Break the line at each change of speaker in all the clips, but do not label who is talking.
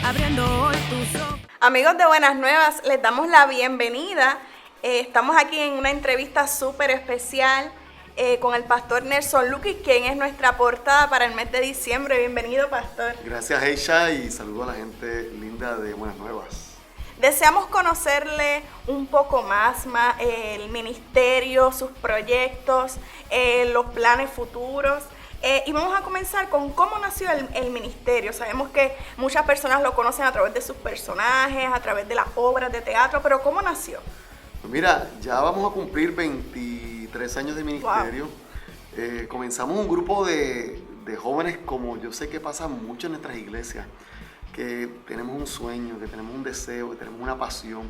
abriendo hoy tus ojos.
Amigos de Buenas Nuevas, les damos la bienvenida. Estamos aquí en una entrevista súper especial con el pastor Nelson Luquis, quien es nuestra portada para el mes de diciembre. Bienvenido, pastor.
Gracias, Heisha, y saludo a la gente linda de Buenas Nuevas.
Deseamos conocerle un poco más el ministerio, sus proyectos, los planes futuros. Y vamos a comenzar con cómo nació el ministerio. Sabemos que muchas personas lo conocen a través de sus personajes, a través de las obras de teatro, pero ¿cómo nació?
Pues mira, ya vamos a cumplir 23 años de ministerio. Wow. Comenzamos un grupo de jóvenes, como yo sé que pasa mucho en nuestras iglesias, que tenemos un sueño, que tenemos un deseo, que tenemos una pasión,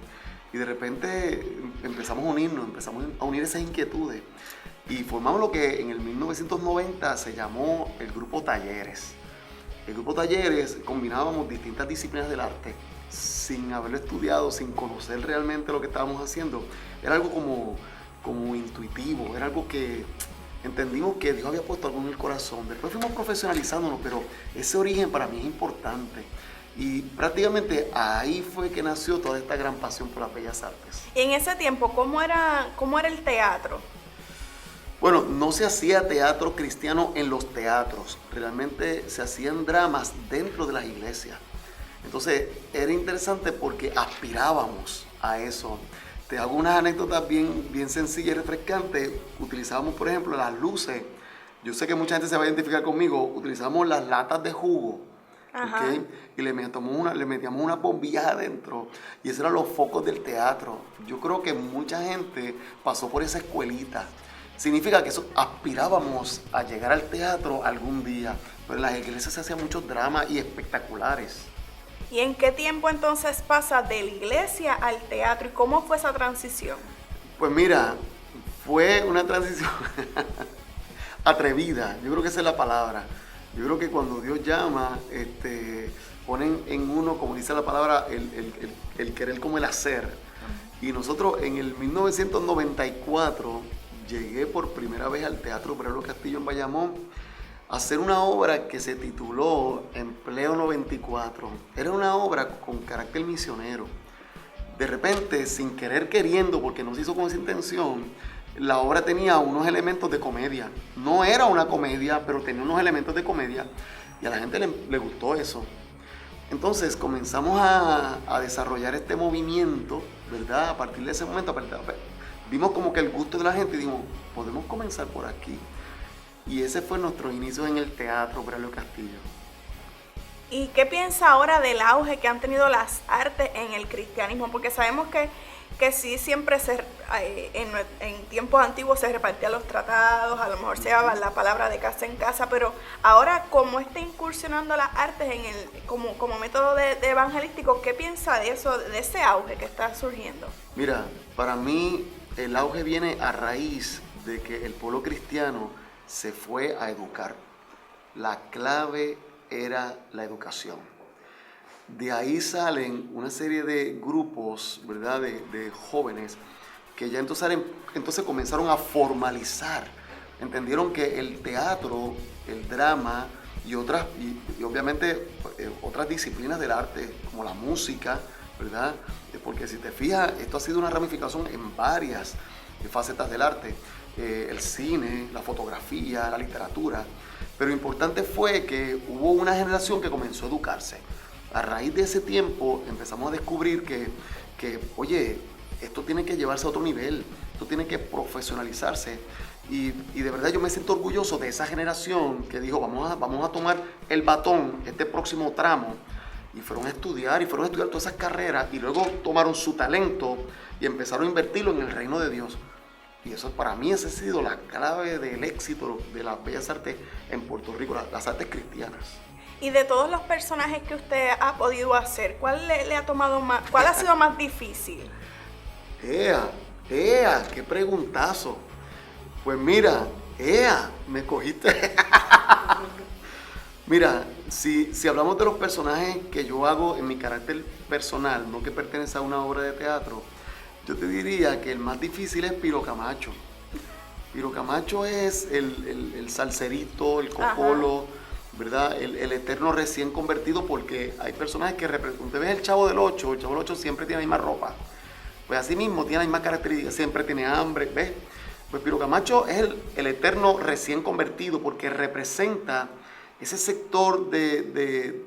y de repente empezamos a unirnos, empezamos a unir esas inquietudes, y formamos lo que en el 1990 se llamó el Grupo Talleres. El Grupo Talleres combinábamos distintas disciplinas del arte, sin haberlo estudiado, sin conocer realmente lo que estábamos haciendo. Era algo como intuitivo, era algo que entendimos que Dios había puesto algo en el corazón. Después fuimos profesionalizándonos, pero ese origen para mí es importante. Y prácticamente ahí fue que nació toda esta gran pasión por las bellas artes.
Y en ese tiempo, ¿cómo era el teatro?
Bueno, no se hacía teatro cristiano en los teatros, realmente se hacían dramas dentro de las iglesias. Entonces era interesante porque aspirábamos a eso. Te hago unas anécdotas bien sencillas y refrescantes. Utilizábamos, por ejemplo, las luces. Yo sé que mucha gente se va a identificar conmigo. Utilizamos las latas de jugo. ¿Okay? Y le metíamos unas bombillas adentro, y esos eran los focos del teatro. Yo creo que mucha gente pasó por esa escuelita. Significa que eso, aspirábamos a llegar al teatro algún día, pero en las iglesias se hacían muchos dramas y espectaculares.
¿Y en qué tiempo entonces pasa de la iglesia al teatro y cómo fue esa transición?
Pues mira, fue una transición atrevida, yo creo que esa es la palabra. Yo creo que cuando Dios llama, ponen en uno, como dice la palabra, el querer como el hacer. Y nosotros en el 1994 llegué por primera vez al Teatro Braulio Castillo en Bayamón a hacer una obra que se tituló Empleo 94. Era una obra con carácter misionero. De repente, sin querer queriendo, porque no se hizo con esa intención, la obra tenía unos elementos de comedia. No era una comedia, pero tenía unos elementos de comedia, y a la gente le gustó eso. Entonces comenzamos a desarrollar este movimiento, ¿verdad? A partir de ese momento, vimos como que el gusto de la gente y dijimos, podemos comenzar por aquí. Y ese fue nuestro inicio en el Teatro Braulio Castillo.
¿Y qué piensa ahora del auge que han tenido las artes en el cristianismo? Porque sabemos que sí, siempre en tiempos antiguos se repartían los tratados, a lo mejor se daba la palabra de casa en casa, pero ahora, como está incursionando las artes como método de evangelístico, ¿qué piensa de eso, de ese auge que está surgiendo?
Mira, para mí el auge viene a raíz de que el pueblo cristiano se fue a educar. La clave era la educación. De ahí salen una serie de grupos, ¿verdad?, de jóvenes que ya entonces comenzaron a formalizar. Entendieron que el teatro, el drama y obviamente otras disciplinas del arte, como la música, ¿verdad? Porque si te fijas, esto ha sido una ramificación en varias facetas del arte. El cine, la fotografía, la literatura. Pero importante fue que hubo una generación que comenzó a educarse. A raíz de ese tiempo empezamos a descubrir que oye, esto tiene que llevarse a otro nivel, esto tiene que profesionalizarse. Y de verdad yo me siento orgulloso de esa generación que dijo, vamos a tomar el batón, este próximo tramo, y fueron a estudiar todas esas carreras, y luego tomaron su talento y empezaron a invertirlo en el reino de Dios. Y eso, para mí, esa ha sido la clave del éxito de las bellas artes en Puerto Rico, las artes cristianas.
Y de todos los personajes que usted ha podido hacer, ¿cuál le ha tomado más, cuál ha sido más difícil?
¡Qué preguntazo! Pues mira, me cogiste. Mira, si hablamos de los personajes que yo hago en mi carácter personal, no que pertenece a una obra de teatro, yo te diría que el más difícil es Piro Camacho. Piro Camacho es el salserito, el cocolo ¿verdad? El eterno recién convertido, porque hay personajes que representan. Usted ve el Chavo del 8, el Chavo del 8 siempre tiene la misma ropa. Pues así mismo tiene las mismas características, siempre tiene hambre, ¿ves? Pues Piro Camacho es el eterno recién convertido, porque representa ese sector del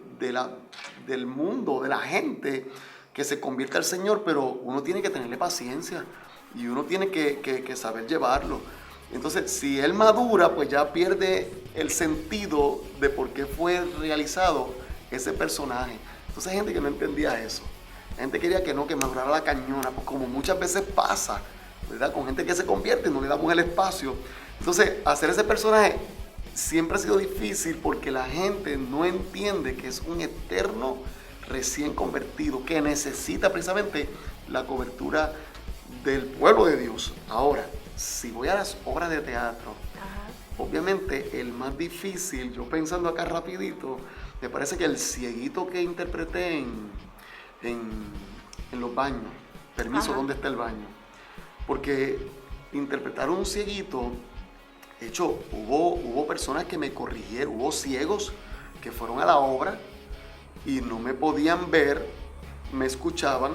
mundo, de la gente que se convierte al Señor, pero uno tiene que tenerle paciencia y uno tiene que saber llevarlo. Entonces, si él madura, pues ya pierde el sentido de por qué fue realizado ese personaje. Entonces hay gente que no entendía eso. La gente quería que madurara la cañona, pues como muchas veces pasa, ¿verdad? Con gente que se convierte y no le damos el espacio. Entonces, hacer ese personaje siempre ha sido difícil porque la gente no entiende que es un eterno recién convertido que necesita precisamente la cobertura del pueblo de Dios. Ahora, si voy a las obras de teatro, obviamente el más difícil, yo pensando acá rapidito, me parece que el cieguito que interpreté en los baños, permiso, ¿dónde está el baño? Porque interpretar un cieguito, de hecho, hubo personas que me corrigieron, hubo ciegos que fueron a la obra y no me podían ver, me escuchaban,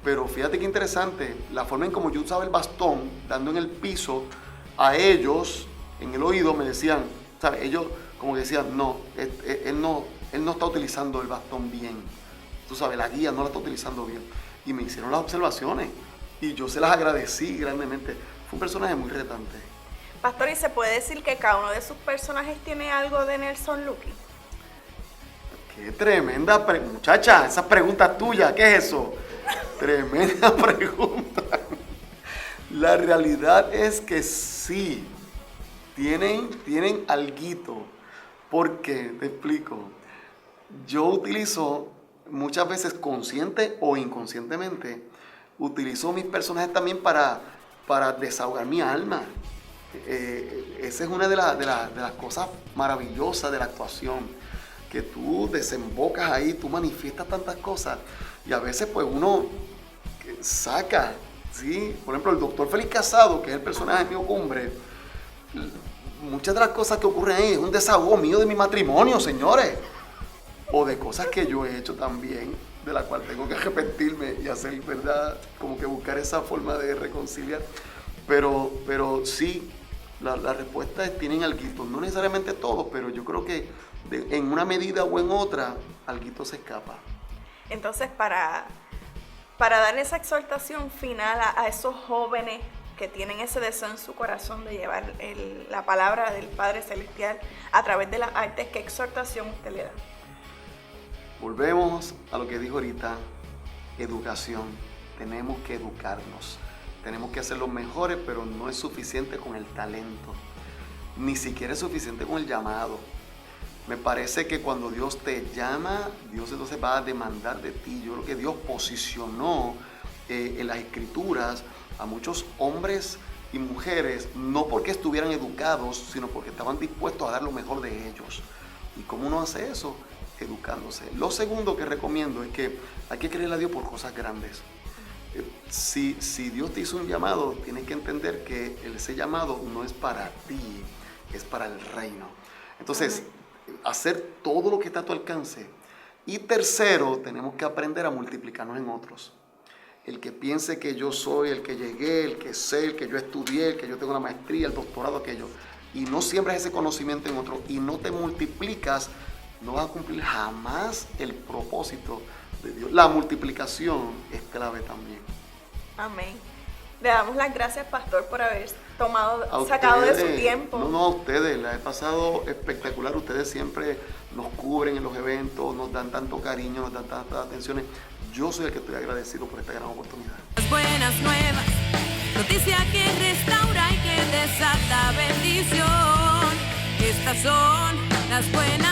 pero fíjate qué interesante, la forma en como yo usaba el bastón, dando en el piso, a ellos, en el oído, me decían, ¿sabes? Ellos como que decían, no, él no está utilizando el bastón bien, tú sabes, la guía no la está utilizando bien. Y me hicieron las observaciones y yo se las agradecí grandemente. Fue un personaje muy retante.
Pastor, ¿y se puede decir que cada uno de sus personajes tiene algo de Nelson Lucky?
Qué tremenda muchacha, esa pregunta tuya, ¿qué es eso? Tremenda pregunta. La realidad es que sí, tienen alguito. ¿Por qué? Te explico. Yo utilizo muchas veces, consciente o inconscientemente, utilizo mis personajes también para desahogar mi alma. Esa es una de las cosas maravillosas de la actuación, que tú desembocas ahí, tú manifiestas tantas cosas y a veces pues uno saca, ¿sí? Por ejemplo, el doctor Félix Casado, que es el personaje mío cumbre, muchas de las cosas que ocurren ahí es un desahogo mío de mi matrimonio, señores, o de cosas que yo he hecho también, de la cual tengo que arrepentirme y hacer, ¿verdad? Como que buscar esa forma de reconciliar. Pero sí, la respuesta es tienen alguito, no necesariamente todos, pero yo creo que en una medida o en otra, alguito se escapa.
Entonces, para dar esa exhortación final a esos jóvenes que tienen ese deseo en su corazón de llevar la palabra del Padre Celestial a través de las artes, ¿qué exhortación usted le da?
Volvemos a lo que dijo ahorita, educación. Tenemos que educarnos. Tenemos que ser los mejores, pero no es suficiente con el talento. Ni siquiera es suficiente con el llamado. Me parece que cuando Dios te llama, Dios entonces va a demandar de ti. Yo creo que Dios posicionó en las Escrituras a muchos hombres y mujeres, no porque estuvieran educados, sino porque estaban dispuestos a dar lo mejor de ellos. ¿Y cómo uno hace eso? Educándose. Lo segundo que recomiendo es que hay que creerle a Dios por cosas grandes. Si Dios te hizo un llamado, tienes que entender que ese llamado no es para ti, es para el reino. Entonces, hacer todo lo que está a tu alcance. Y tercero, tenemos que aprender a multiplicarnos en otros. El que piense que yo soy el que llegué, el que sé, el que yo estudié, el que yo tengo la maestría, el doctorado, aquello, y no siembras ese conocimiento en otro y no te multiplicas, no vas a cumplir jamás el propósito de Dios. La multiplicación es clave también.
Amén. Le damos las gracias, pastor, por haber sacado de su tiempo.
No, a ustedes, la he pasado espectacular. Ustedes siempre nos cubren en los eventos, nos dan tanto cariño, nos dan tantas atenciones. Yo soy el que estoy agradecido por esta gran oportunidad.
Las buenas nuevas, noticia que restaura y que desata bendición. Estas son las buenas